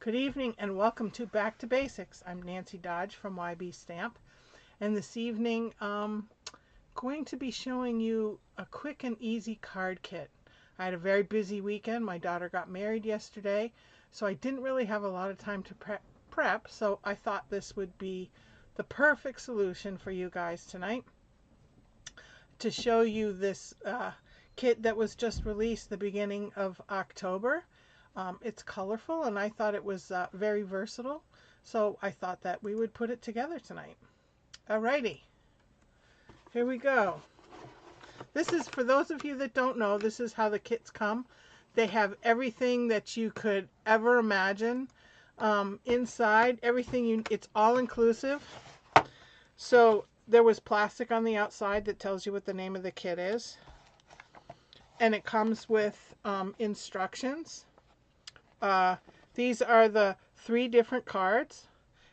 Good evening and welcome to Back to Basics. I'm Nancy Dodge from YB Stamp, and this evening going to be showing you a quick and easy card kit. I had a very busy weekend. My daughter got married yesterday, so I didn't really have a lot of time to prep, so I thought this would be the perfect solution for you guys tonight to show you this kit that was just released the beginning of October. It's colorful and I thought it was very versatile, so I thought that we would put it together tonight. Alrighty, here we go. This is, for those of you that don't know, this is how the kits come. They have everything that you could ever imagine inside, everything it's all inclusive. So there was plastic on the outside that tells you what the name of the kit is, and it comes with instructions. These are the 3 different cards,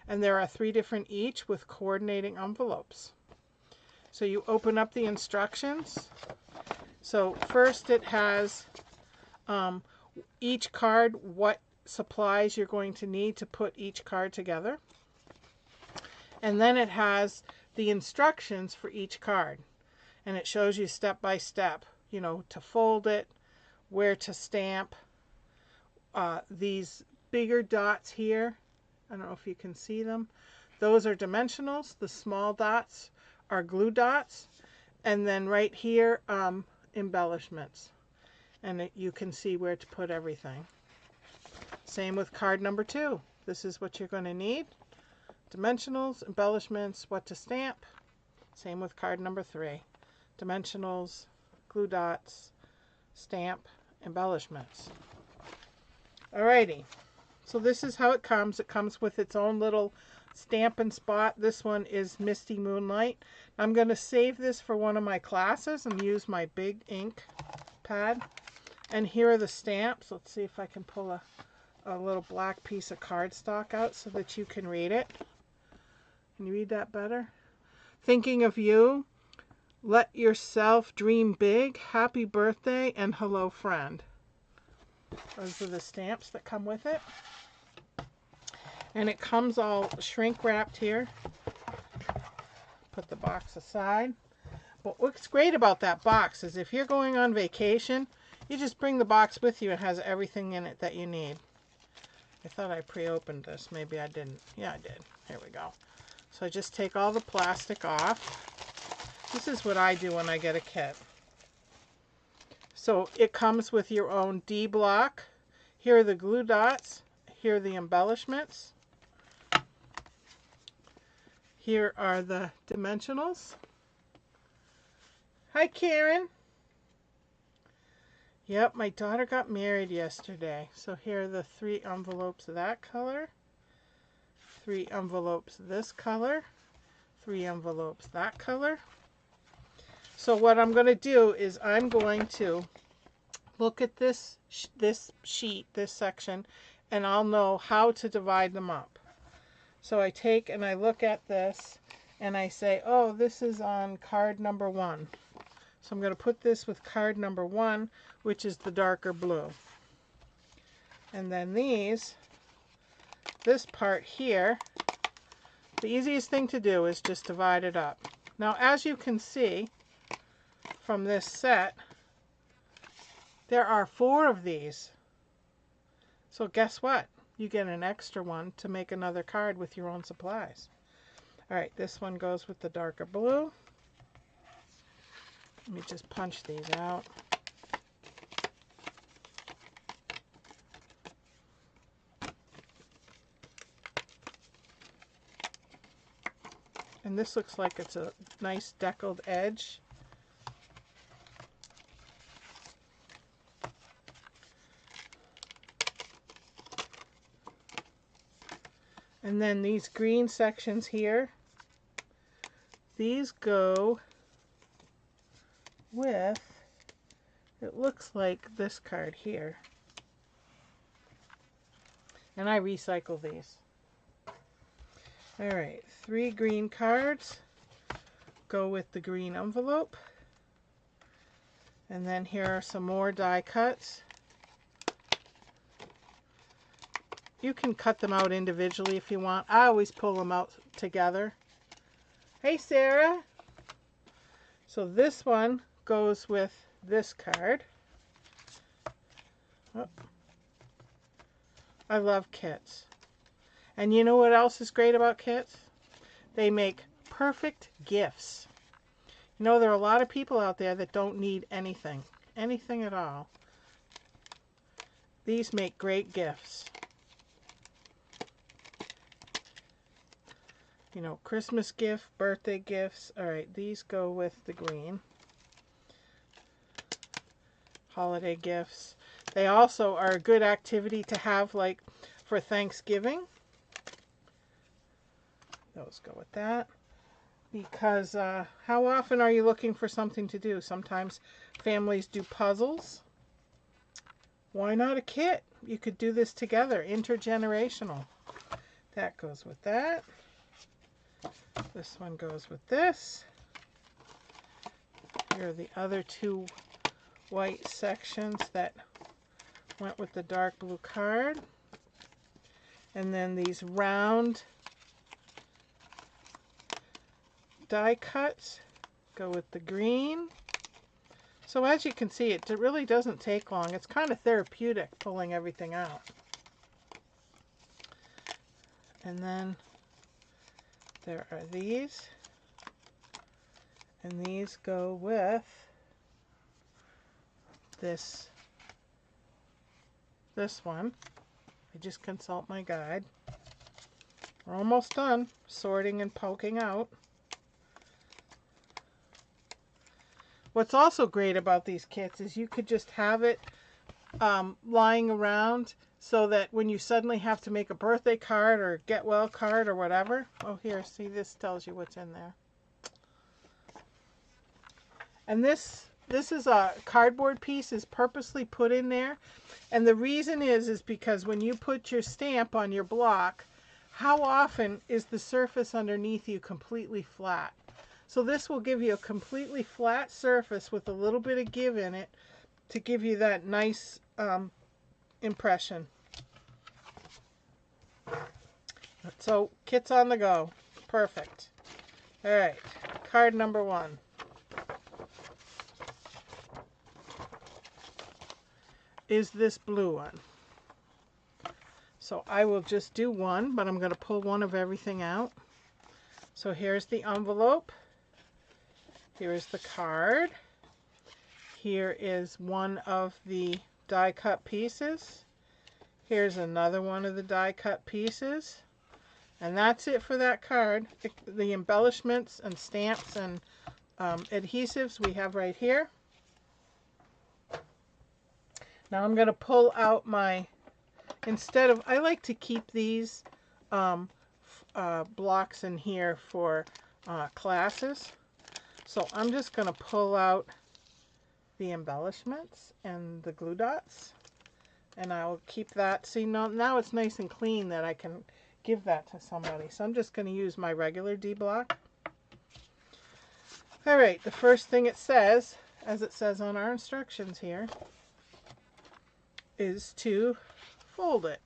and there are 3 different each with coordinating envelopes. So you open up the instructions. So first it has each card, what supplies you're going to need to put each card together. And then it has the instructions for each card. And it shows you step by step, you know, to fold it, where to stamp. These bigger dots here, I don't know if you can see them, those are dimensionals. The small dots are glue dots, and then right here embellishments, and you can see where to put everything. Same with card number 2. This is what you're going to need: dimensionals, embellishments, what to stamp. Same with card number 3: dimensionals, glue dots, stamp, embellishments. Alrighty, so this is how it comes. It comes with its own little stamp and spot. This one is Misty Moonlight. I'm going to save this for one of my classes and use my big ink pad. And here are the stamps. Let's see if I can pull a little black piece of cardstock out so that you can read it. Can you read that better? Thinking of you, let yourself dream big, happy birthday, and hello friend. Those are the stamps that come with it. And it comes all shrink wrapped here. Put the box aside. But what's great about that box is if you're going on vacation, you just bring the box with you. It has everything in it that you need. I thought I pre-opened this. Maybe I didn't. Yeah, I did. Here we go. So I just take all the plastic off. This is what I do when I get a kit. So it comes with your own D block. Here are the glue dots. Here are the embellishments. Here are the dimensionals. Hi, Karen. Yep, my daughter got married yesterday. So here are the 3 envelopes of that color, 3 envelopes this color, 3 envelopes that color. So what I'm going to do is I'm going to look at this sheet, this section, and I'll know how to divide them up. So I take and I look at this and I say, oh, this is on card number 1. So I'm going to put this with card number 1, which is the darker blue. And then this part here, the easiest thing to do is just divide it up. Now, as you can see from this set, there are 4 of these. So guess what? You get an extra one to make another card with your own supplies. Alright, this one goes with the darker blue. Let me just punch these out. And this looks like it's a nice deckled edge. And then these green sections here, these go with, it looks like this card here. And I recycle these. Alright, 3 green cards go with the green envelope. And then here are some more die cuts. you can cut them out individually if you want. I always pull them out together. Hey, Sarah. So this one goes with this card. Oh. I love kits. And you know what else is great about kits? They make perfect gifts. You know, there are a lot of people out there that don't need anything at all. These make great gifts. You know, Christmas gift, birthday gifts. All right, these go with the green. Holiday gifts. They also are a good activity to have, like, for Thanksgiving. Those go with that. Because how often are you looking for something to do? Sometimes families do puzzles. Why not a kit? You could do this together, intergenerational. That goes with that. This one goes with this. Here are the other two white sections that went with the dark blue card. And then these round die cuts go with the green. So as you can see, it really doesn't take long. It's kind of therapeutic pulling everything out. And then there are these. And these go with this one. I just consult my guide. We're almost done sorting and poking out. What's also great about these kits is you could just have it lying around so that when you suddenly have to make a birthday card or get well card or whatever. Oh, here, see, this tells you what's in there. And this is a cardboard piece is purposely put in there. And the reason is because when you put your stamp on your block, how often is the surface underneath you completely flat? So this will give you a completely flat surface with a little bit of give in it to give you that nice impression. So kits on the go. Perfect. All right, card number 1. Is this blue one. So I will just do one, but I'm going to pull one of everything out. So here's the envelope. Here is the card. Here is one of the die cut pieces. Here's another one of the die cut pieces. And that's it for that card. The embellishments and stamps and adhesives we have right here. Now I'm going to pull out my, I like to keep these blocks in here for classes. So I'm just going to pull out the embellishments and the glue dots. And I'll keep that. See, now it's nice and clean that I can give that to somebody. So I'm just going to use my regular D block. All right, the first thing it says, as it says on our instructions here, is to fold it.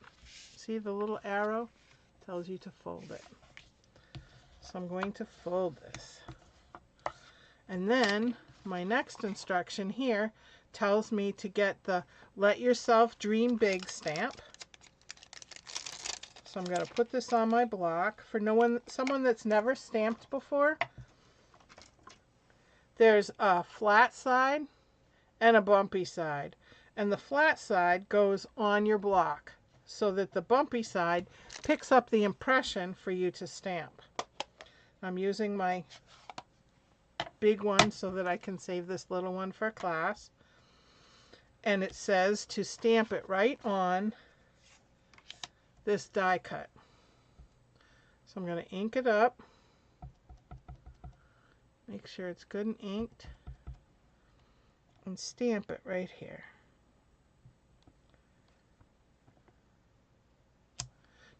See the little arrow? Tells you to fold it. So I'm going to fold this. And then my next instruction here tells me to get the Let Yourself Dream Big stamp. So I'm going to put this on my block. For someone that's never stamped before, there's a flat side and a bumpy side. And the flat side goes on your block so that the bumpy side picks up the impression for you to stamp. I'm using my big one so that I can save this little one for class. And it says to stamp it right on this die cut. So I'm going to ink it up. Make sure it's good and inked. And stamp it right here.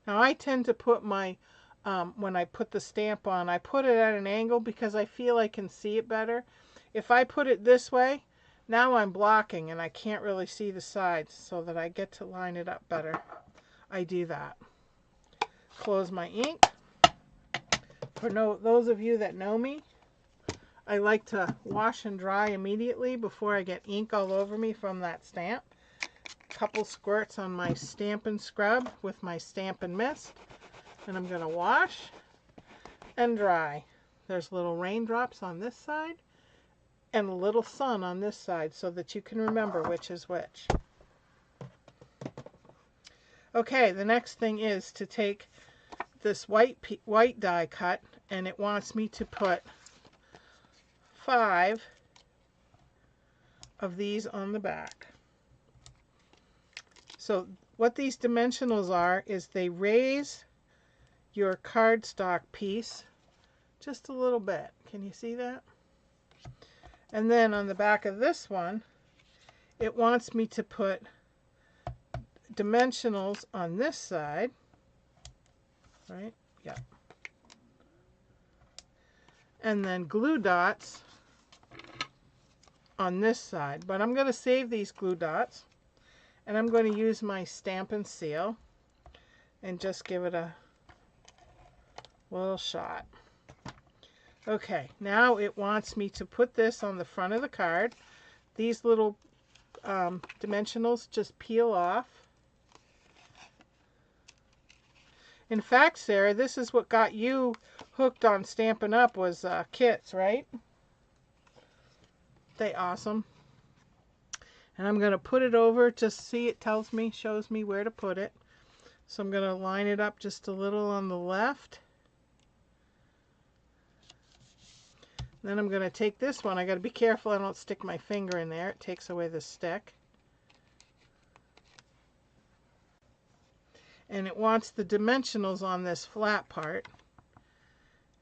Now I tend to put my, when I put the stamp on, I put it at an angle because I feel I can see it better. If I put it this way, now I'm blocking and I can't really see the sides so that I get to line it up better. I do that. Close my ink. For those of you that know me, I like to wash and dry immediately before I get ink all over me from that stamp. Couple squirts on my Stampin' Scrub with my Stampin' Mist, and I'm going to wash and dry. There's little raindrops on this side and a little sun on this side so that you can remember which is which. Okay, the next thing is to take this white die cut, and it wants me to put 5 of these on the back. So what these dimensionals are is they raise your cardstock piece just a little bit. Can you see that? And then on the back of this one, it wants me to put dimensionals on this side, right? Yeah. And then glue dots on this side. But I'm going to save these glue dots, and I'm going to use my Stampin' Seal and just give it a little shot. Okay, now it wants me to put this on the front of the card. These little dimensionals just peel off. In fact, Sarah, this is what got you hooked on Stampin' Up! Was kits, right? They awesome. And I'm going to put it over, just see, it tells me, shows me where to put it. So I'm going to line it up just a little on the left. Then I'm going to take this one. I got to be careful I don't stick my finger in there. It takes away the stick. And it wants the dimensionals on this flat part,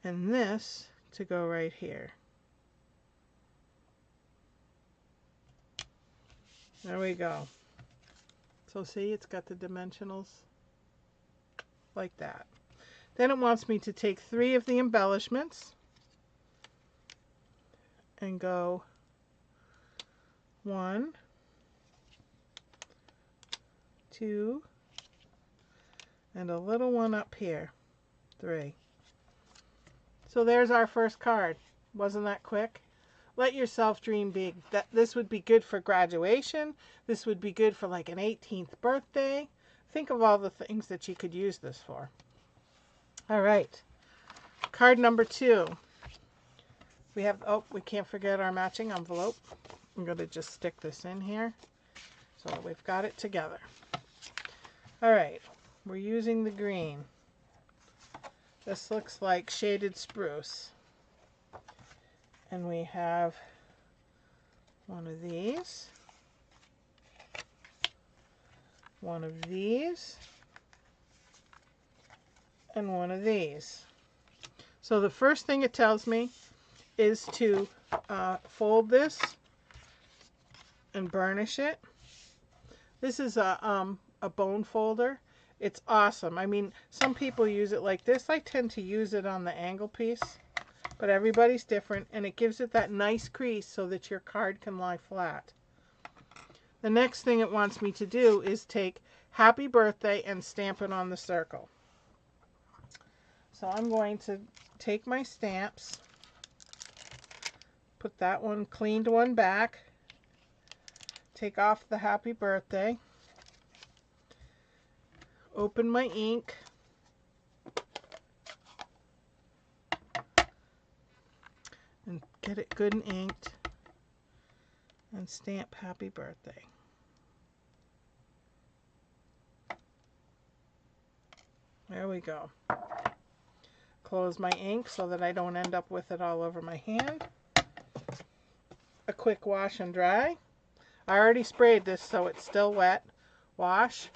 and this to go right here. There we go. So see, it's got the dimensionals like that. Then it wants me to take 3 of the embellishments and go 1, 2, and a little one up here, 3. So there's our first card. Wasn't that quick? Let yourself dream big. This would be good for graduation. This would be good for like an 18th birthday. Think of all the things that you could use this for. All right. Card number 2. We have, oh, we can't forget our matching envelope. I'm going to just stick this in here so that we've got it together. All right. We're using the green. This looks like shaded spruce. And we have one of these, one of these, and one of these. So the first thing it tells me is to fold this and burnish it. This is a bone folder. It's awesome. I mean, some people use it like this. I tend to use it on the angle piece, but everybody's different, and it gives it that nice crease so that your card can lie flat. The next thing it wants me to do is take Happy Birthday and stamp it on the circle. So I'm going to take my stamps, put that one, cleaned one back, take off the Happy Birthday, open my ink, and get it good and inked, and stamp Happy Birthday. There we go. Close my ink so that I don't end up with it all over my hand. A quick wash and dry. I already sprayed this so it's still wet. Wash,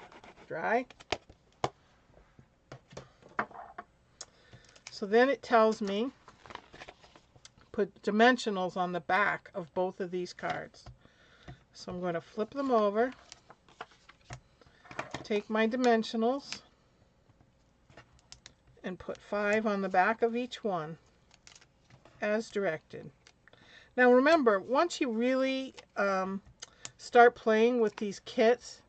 dry. So then it tells me put dimensionals on the back of both of these cards. So I'm going to flip them over, take my dimensionals, and put 5 on the back of each one as directed. Now remember, once you really start playing with these kits,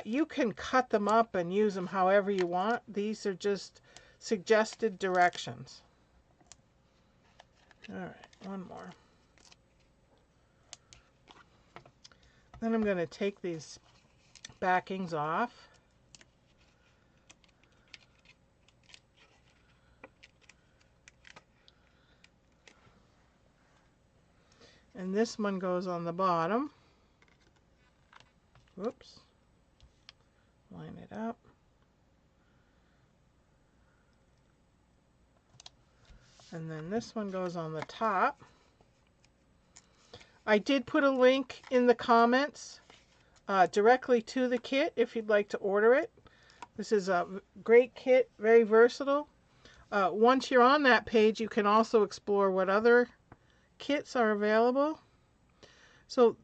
You can cut them up and use them however you want. These are just suggested directions. All right, one more. Then I'm going to take these backings off. And this one goes on the bottom. Whoops. Line it up. And then this one goes on the top. I did put a link in the comments directly to the kit if you'd like to order it. This is a great kit, very versatile. Once you're on that page, you can also explore what other kits are available. So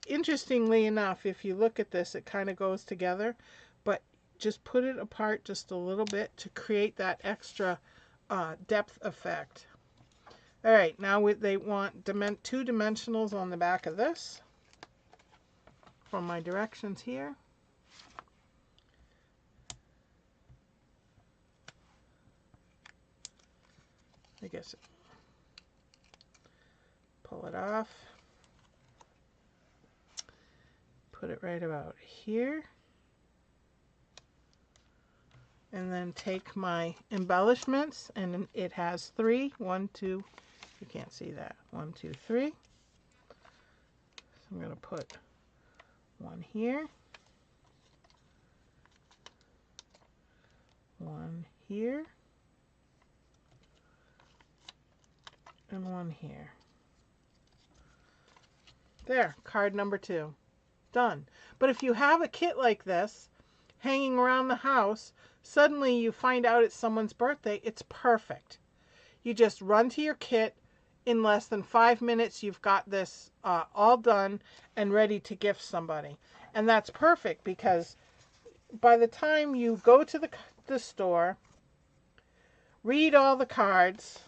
interestingly enough, if you look at this, it kind of goes together, but just put it apart just a little bit to create that extra depth effect. All right, now they want two dimensionals on the back of this for my directions here. I guess pull it off, put it right about here, and then take my embellishments, and it has 3, 1, 2, you can't see that, 1, 2, 3. So I'm going to put one here, one here, and one here. There, card number 2. Done. But if you have a kit like this hanging around the house, suddenly you find out it's someone's birthday, it's perfect. You just run to your kit. In less than 5 minutes, you've got this all done and ready to gift somebody. And that's perfect because by the time you go to the store, read all the cards,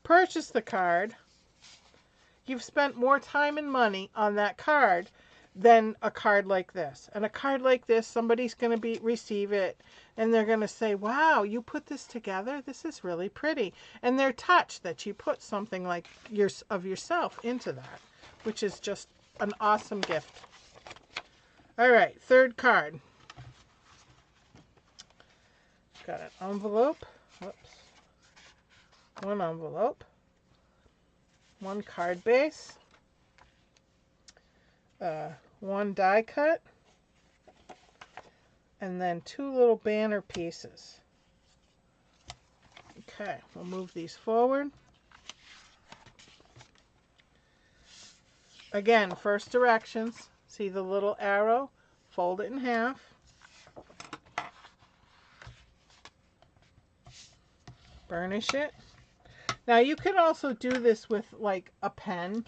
purchase the card, you've spent more time and money on that card than a card like this. And a card like this, somebody's going to receive it, and they're going to say, wow, you put this together? This is really pretty. And they're touched that you put something like of yourself into that, which is just an awesome gift. All right, third card. Got an envelope. Whoops. One envelope. One card base. One die cut, and then 2 little banner pieces. Okay, we'll move these forward. Again, first directions. See the little arrow? Fold it in half. Burnish it. Now you can also do this with like a pen.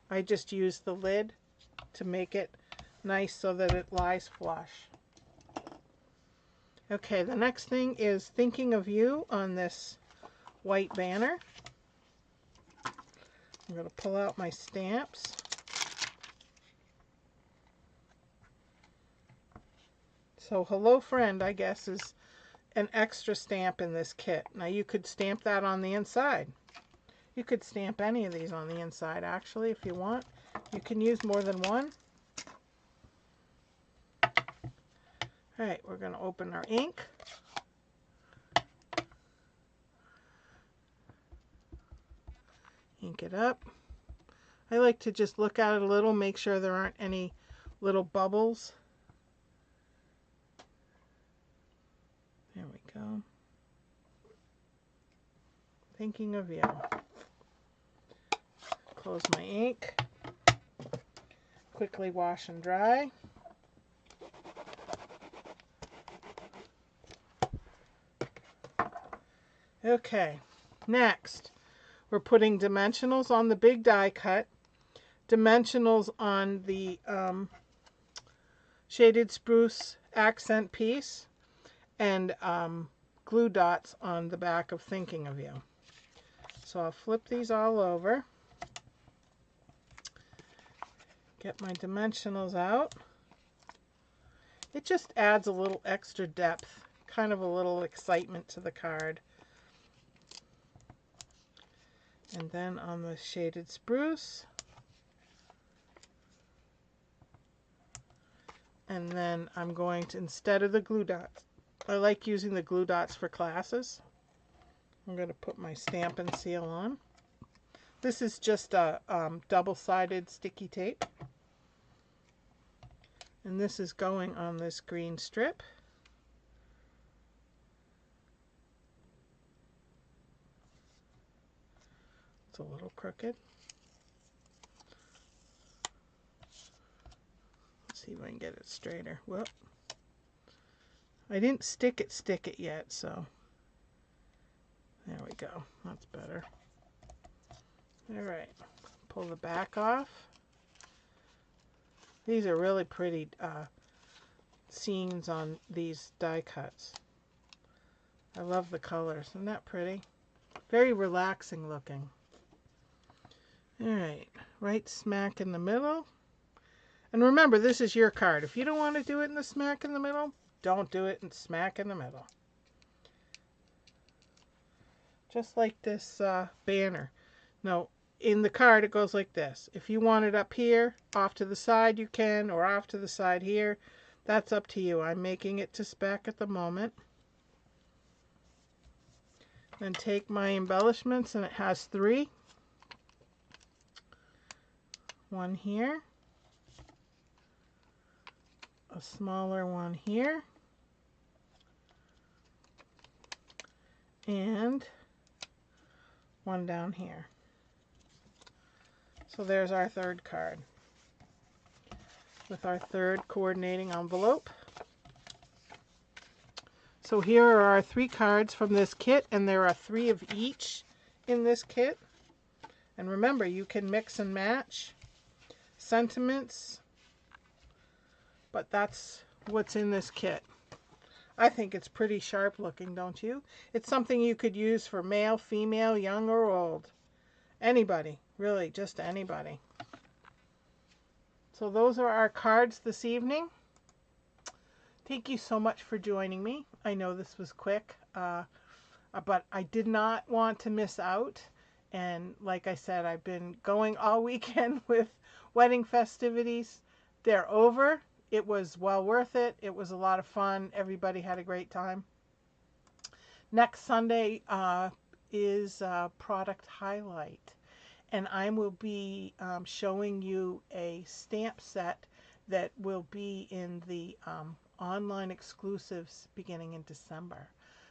I just use the lid to make it nice so that it lies flush. Okay, the next thing is thinking of you on this white banner. I'm going to pull out my stamps. So hello friend, I guess, is an extra stamp in this kit. Now you could stamp that on the inside. You could stamp any of these on the inside actually if you want. You can use more than one. All right, we're going to open our ink. Ink it up. I like to just look at it a little, make sure there aren't any little bubbles. There we go. Thinking of you. Close my ink. Quickly wash and dry. Okay, next we're putting dimensionals on the big die cut, dimensionals on the shaded spruce accent piece, and glue dots on the back of Thinking of You. So I'll flip these all over, get my dimensionals out. It just adds a little extra depth, kind of a little excitement to the card. And then on the shaded spruce. And then I'm going to, instead of the glue dots, I like using the glue dots for classes. I'm going to put my stamp and seal on. This is just a double-sided sticky tape. And this is going on this green strip. It's a little crooked. Let's see if I can get it straighter. Whoop. I didn't stick it yet, so there we go. That's better. All right, pull the back off. These are really pretty scenes on these die cuts. I love the colors. Isn't that pretty? Very relaxing looking. All right smack in the middle. And remember, this is your card. If you don't want to do it in the smack in the middle, don't do it in smack in the middle. Just like this banner. No, in the card it goes like this. If you want it up here, off to the side you can, or off to the side here. That's up to you. I'm making it to spec at the moment. Then take my embellishments, and it has 3. One here. A smaller one here. And one down here. So there's our third card with our third coordinating envelope. So here are our 3 cards from this kit, and there are 3 of each in this kit. And remember, you can mix and match sentiments, but that's what's in this kit. I think it's pretty sharp looking, don't you? It's something you could use for male, female, young or old. Anybody, really, just anybody. So those are our cards this evening. Thank you so much for joining me. I know this was quick, but I did not want to miss out. And like I said, I've been going all weekend with wedding festivities. They're over. It was well worth it. It was a lot of fun. Everybody had a great time. Next Sunday is product highlight. And I will be showing you a stamp set that will be in the online exclusives beginning in December.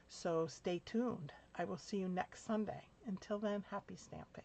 So stay tuned. I will see you next Sunday. Until then, happy stamping.